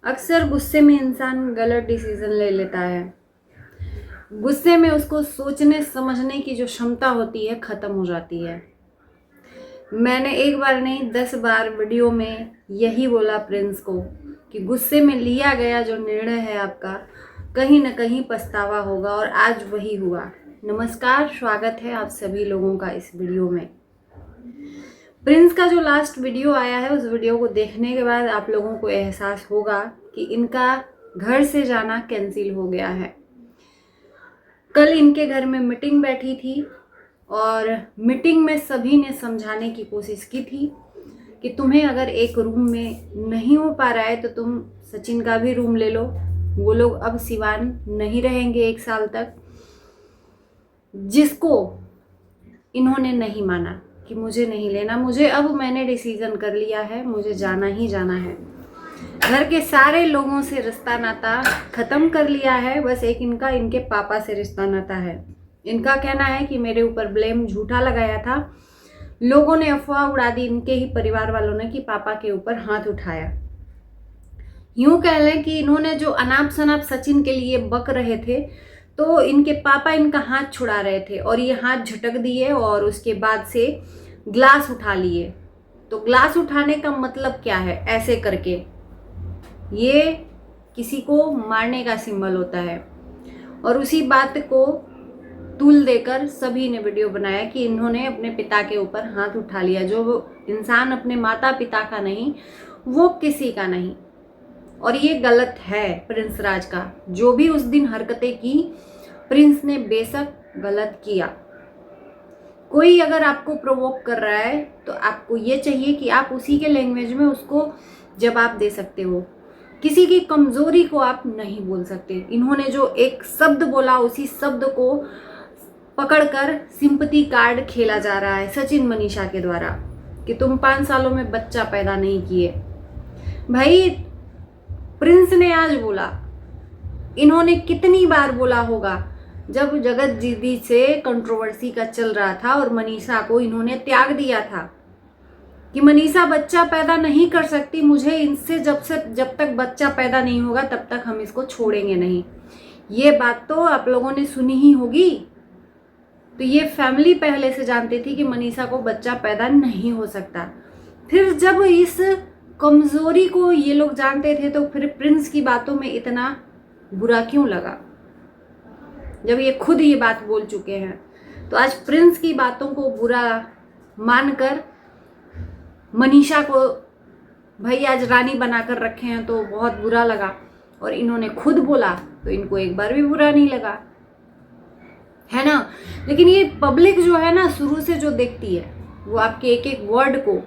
अक्सर गुस्से में इंसान गलत डिसीजन ले लेता है। गुस्से में उसको सोचने समझने की जो क्षमता होती है ख़त्म हो जाती है। मैंने एक बार नहीं 10 बार वीडियो में यही बोला प्रिंस को कि गुस्से में लिया गया जो निर्णय है आपका, कहीं ना कहीं पछतावा होगा, और आज वही हुआ। नमस्कार, स्वागत है आप सभी लोगों का इस वीडियो में। प्रिंस का जो लास्ट वीडियो आया है, उस वीडियो को देखने के बाद आप लोगों को एहसास होगा कि इनका घर से जाना कैंसिल हो गया है। कल इनके घर में मीटिंग बैठी थी और मीटिंग में सभी ने समझाने की कोशिश की थी कि तुम्हें अगर एक रूम में नहीं हो पा रहा है तो तुम सचिन का भी रूम ले लो। वो लोग अब सिवान नहीं रहेंगे 1 साल तक, जिसको इन्होंने नहीं माना कि मुझे नहीं लेना, मुझे अब मैंने डिसीजन कर लिया है, मुझे जाना ही जाना है। घर के सारे लोगों से रिश्ता नाता ख़त्म कर लिया है, बस एक इनके पापा से रिश्ता नाता है। इनका कहना है कि मेरे ऊपर ब्लेम झूठा लगाया था, लोगों ने अफवाह उड़ा दी, इनके ही परिवार वालों ने, कि पापा के ऊपर हाथ उठाया। यूँ कह लें कि इन्होंने जो अनाप शनाप सचिन के लिए बक रहे थे, तो इनके पापा इनका हाथ छुड़ा रहे थे और ये हाथ झटक दिए और उसके बाद से ग्लास उठा लिए। तो ग्लास उठाने का मतलब क्या है? ऐसे करके ये किसी को मारने का सिंबल होता है। और उसी बात को तूल देकर सभी ने वीडियो बनाया कि इन्होंने अपने पिता के ऊपर हाथ उठा लिया। जो इंसान अपने माता पिता का नहीं, वो किसी का नहीं। और ये गलत है प्रिंस राज का। जो भी उस दिन हरकतें की, प्रिंस ने बेशक गलत किया। कोई अगर आपको प्रोवोक कर रहा है तो आपको ये चाहिए कि आप उसी के लैंग्वेज में उसको जवाब दे सकते हो। किसी की कमज़ोरी को आप नहीं बोल सकते। इन्होंने जो एक शब्द बोला, उसी शब्द को पकड़कर सिंपैथी कार्ड खेला जा रहा है सचिन मनीषा के द्वारा कि तुम 5 सालों में बच्चा पैदा नहीं किए। भाई, प्रिंस ने आज बोला, इन्होंने कितनी बार बोला होगा जब जगत दीदी से कंट्रोवर्सी का चल रहा था और मनीषा को इन्होंने त्याग दिया था कि मनीषा बच्चा पैदा नहीं कर सकती, मुझे इनसे जब तक बच्चा पैदा नहीं होगा तब तक हम इसको छोड़ेंगे नहीं। ये बात तो आप लोगों ने सुनी ही होगी। तो ये फैमिली पहले से जानती थी कि मनीषा को बच्चा पैदा नहीं हो सकता। फिर जब इस कमजोरी को ये लोग जानते थे तो फिर प्रिंस की बातों में इतना बुरा क्यों लगा, जब ये खुद ये बात बोल चुके हैं। तो आज प्रिंस की बातों को बुरा मानकर मनीषा को भाई आज रानी बनाकर रखे हैं तो बहुत बुरा लगा, और इन्होंने खुद बोला तो इनको एक बार भी बुरा नहीं लगा, है ना। लेकिन ये पब्लिक जो है ना, शुरू से जो देखती है, वो आपके एक एक वर्ड को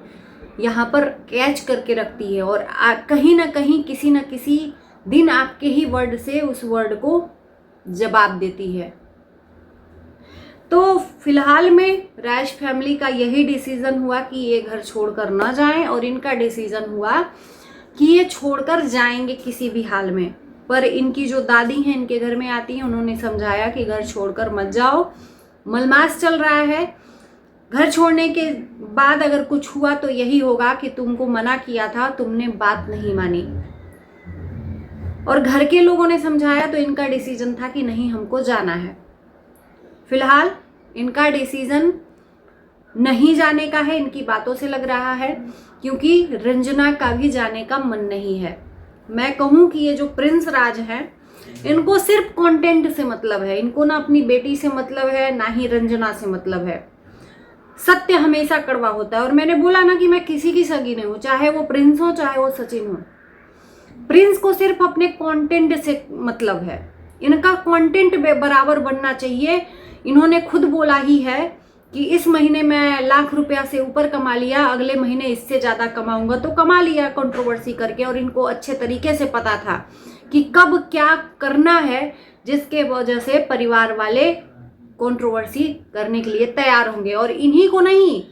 यहाँ पर कैच करके रखती है और कहीं ना कहीं किसी न किसी दिन आपके ही वर्ड से उस वर्ड को जवाब देती है। तो फिलहाल में राज फैमिली का यही डिसीजन हुआ कि ये घर छोड़कर ना जाएं, और इनका डिसीजन हुआ कि ये छोड़कर जाएंगे किसी भी हाल में। पर इनकी जो दादी हैं, इनके घर में आती हैं, उन्होंने समझाया कि घर छोड़कर मत जाओ, मलमास चल रहा है। घर छोड़ने के बाद अगर कुछ हुआ तो यही होगा कि तुमको मना किया था, तुमने बात नहीं मानी। और घर के लोगों ने समझाया तो इनका डिसीजन था कि नहीं, हमको जाना है। फिलहाल इनका डिसीजन नहीं जाने का है, इनकी बातों से लग रहा है, क्योंकि रंजना का भी जाने का मन नहीं है। मैं कहूँ कि ये जो प्रिंस राज हैं, इनको सिर्फ कंटेंट से मतलब है। इनको ना अपनी बेटी से मतलब है, ना ही रंजना से मतलब है। सत्य हमेशा कड़वा होता है। और मैंने बोला ना कि मैं किसी की सगी नहीं हूँ, चाहे वो प्रिंस हो चाहे वो सचिन हो। प्रिंस को सिर्फ अपने कंटेंट से मतलब है। इनका कंटेंट बराबर बनना चाहिए। इन्होंने खुद बोला ही है कि इस महीने मैं ₹1,00,000 से ऊपर कमा लिया, अगले महीने इससे ज़्यादा कमाऊंगा। तो कमा लिया कंट्रोवर्सी करके, और इनको अच्छे तरीके से पता था कि कब क्या करना है, जिसके वजह से परिवार वाले कंट्रोवर्सी करने के लिए तैयार होंगे। और इन्हीं को नहीं,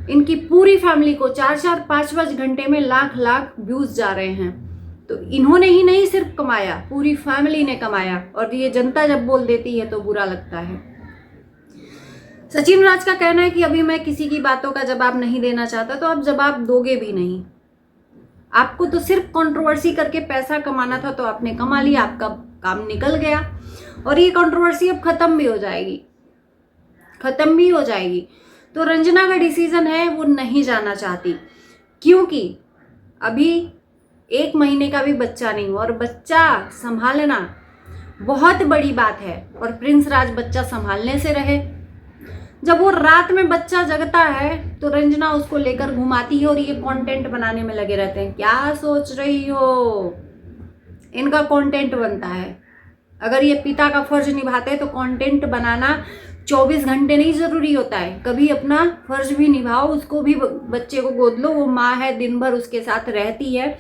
इनकी पूरी फैमिली को 4-4, 5-5 घंटे में लाख व्यूज जा रहे हैं। तो इन्होंने ही नहीं सिर्फ कमाया, पूरी फैमिली ने कमाया। और ये जनता जब बोल देती है तो बुरा लगता है। सचिन राज का कहना है कि अभी मैं किसी की बातों का जवाब नहीं देना चाहता, तो आप जवाब दोगे भी नहीं। आपको तो सिर्फ कंट्रोवर्सी करके पैसा कमाना था, तो आपने कमा लिया, आपका काम निकल गया। और ये कंट्रोवर्सी अब खत्म भी हो जाएगी, खत्म भी हो जाएगी। तो रंजना का डिसीजन है, वो नहीं जाना चाहती, क्योंकि अभी 1 महीने का भी बच्चा नहीं हुआ, और बच्चा संभालना बहुत बड़ी बात है। और प्रिंस राज बच्चा संभालने से रहे। जब वो रात में बच्चा जगता है तो रंजना उसको लेकर घुमाती है और ये कंटेंट बनाने में लगे रहते हैं। क्या सोच रही हो, इनका कंटेंट बनता है। अगर ये पिता का फर्ज निभाते हैं तो कंटेंट बनाना 24 घंटे नहीं जरूरी होता है, कभी अपना फर्ज भी निभाओ, उसको भी, बच्चे को गोद लो, वो माँ है, दिन भर उसके साथ रहती है।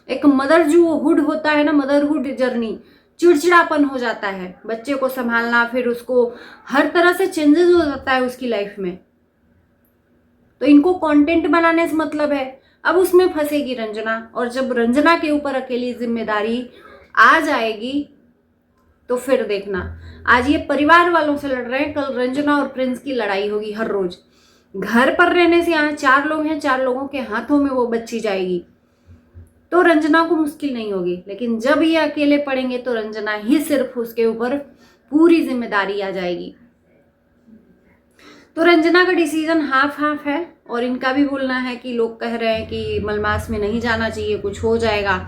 एक मदर जो हुड होता है ना, मदरहुड जर्नी, चिड़चिड़ापन हो जाता है, बच्चे को संभालना, फिर उसको हर तरह से चेंजेस हो जाता है उसकी लाइफ में। तो इनको कंटेंट बनाने से मतलब है। अब उसमें फंसेगी रंजना, और जब रंजना के ऊपर अकेली जिम्मेदारी आ जाएगी तो फिर देखना। आज ये परिवार वालों से लड़ रहे हैं, कल रंजना और प्रिंस की लड़ाई होगी हर रोज। घर पर रहने से यहाँ 4 लोग हैं, 4 लोगों के हाथों में वो बच्ची जाएगी, तो रंजना को मुश्किल नहीं होगी। लेकिन जब ये अकेले पड़ेंगे तो रंजना ही सिर्फ उसके ऊपर पूरी जिम्मेदारी आ जाएगी। तो रंजना का डिसीजन हाफ हाफ है, और इनका भी बोलना है कि लोग कह रहे हैं कि मलमास में नहीं जाना चाहिए, कुछ हो जाएगा,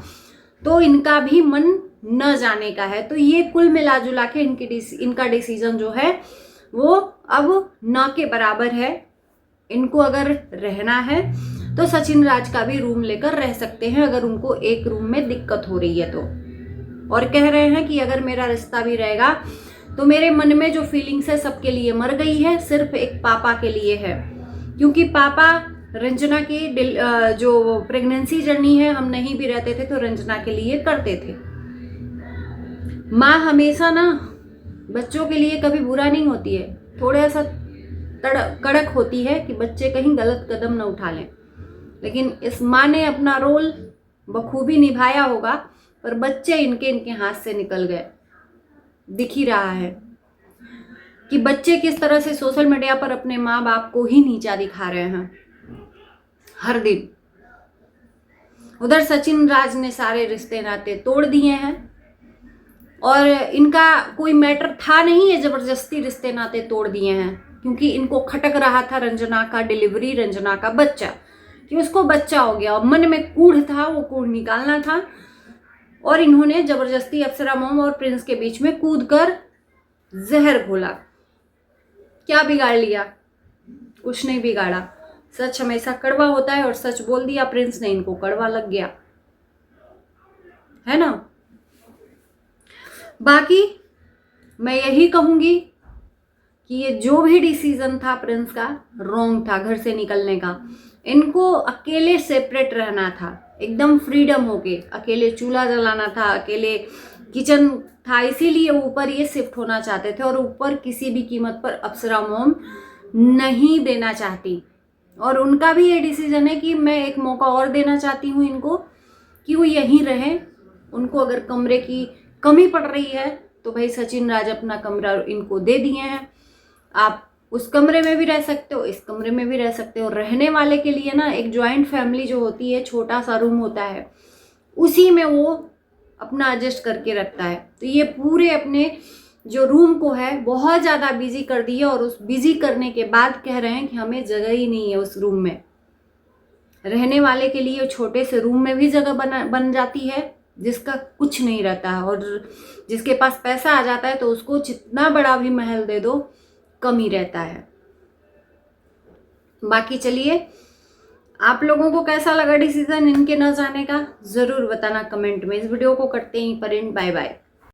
तो इनका भी मन न जाने का है। तो ये कुल मिला जुला के इनका डिसीजन जो है वो अब न के बराबर है। इनको अगर रहना है तो सचिन राज का भी रूम लेकर रह सकते हैं, अगर उनको एक रूम में दिक्कत हो रही है तो। और कह रहे हैं कि अगर मेरा रिश्ता भी रहेगा तो मेरे मन में जो फीलिंग्स है सबके लिए मर गई है, सिर्फ एक पापा के लिए है। क्योंकि पापा रंजना की जो प्रेगनेंसी जर्नी है, हम नहीं भी रहते थे तो रंजना के लिए करते थे। माँ हमेशा ना बच्चों के लिए कभी बुरा नहीं होती है, थोड़ा सा कड़क होती है कि बच्चे कहीं गलत कदम न उठा लें। लेकिन इस माँ ने अपना रोल बखूबी निभाया होगा, पर बच्चे इनके हाथ से निकल गए। दिख ही रहा है कि बच्चे किस तरह से सोशल मीडिया पर अपने माँ बाप को ही नीचा दिखा रहे हैं हर दिन। उधर सचिन राज ने सारे रिश्ते नाते तोड़ दिए हैं, और इनका कोई मैटर था नहीं है, जबरदस्ती रिश्ते नाते तोड़ दिए हैं। क्योंकि इनको खटक रहा था रंजना का डिलीवरी, रंजना का बच्चा, कि उसको बच्चा हो गया, और मन में कूढ़ था, वो कूढ़ निकालना था। और इन्होंने जबरदस्ती अप्सरा मॉम और प्रिंस के बीच में कूदकर जहर घोला। क्या बिगाड़ लिया? कुछ नहीं बिगाड़ा। सच हमेशा कड़वा होता है, और सच बोल दिया प्रिंस ने, इनको कड़वा लग गया है ना। बाकी मैं यही कहूंगी कि ये जो भी डिसीजन था प्रिंस का, रॉन्ग था घर से निकलने का। इनको अकेले सेपरेट रहना था, एकदम फ्रीडम होके, अकेले चूल्हा जलाना था, अकेले किचन था, इसीलिए ऊपर ये शिफ्ट होना चाहते थे। और ऊपर किसी भी कीमत पर अप्सरा मॉम नहीं देना चाहती, और उनका भी ये डिसीजन है कि मैं एक मौका और देना चाहती हूँ इनको, कि वो यहीं रहें। उनको अगर कमरे की कमी पड़ रही है तो भाई सचिन राज अपना कमरा इनको दे दिए हैं, आप उस कमरे में भी रह सकते हो, इस कमरे में भी रह सकते हो। रहने वाले के लिए ना एक जॉइंट फैमिली जो होती है, छोटा सा रूम होता है, उसी में वो अपना एडजस्ट करके रखता है। तो ये पूरे अपने जो रूम को है बहुत ज़्यादा बिजी कर दिए, और उस बिजी करने के बाद कह रहे हैं कि हमें जगह ही नहीं है उस रूम में। रहने वाले के लिए छोटे से रूम में भी जगह बन जाती है, जिसका कुछ नहीं रहता है। और जिसके पास पैसा आ जाता है तो उसको जितना बड़ा भी महल दे दो कम ही रहता है। बाकी चलिए, आप लोगों को कैसा लगा डिसीजन इनके न जाने का, ज़रूर बताना कमेंट में। इस वीडियो को करते ही पर एंड, बाय बाय।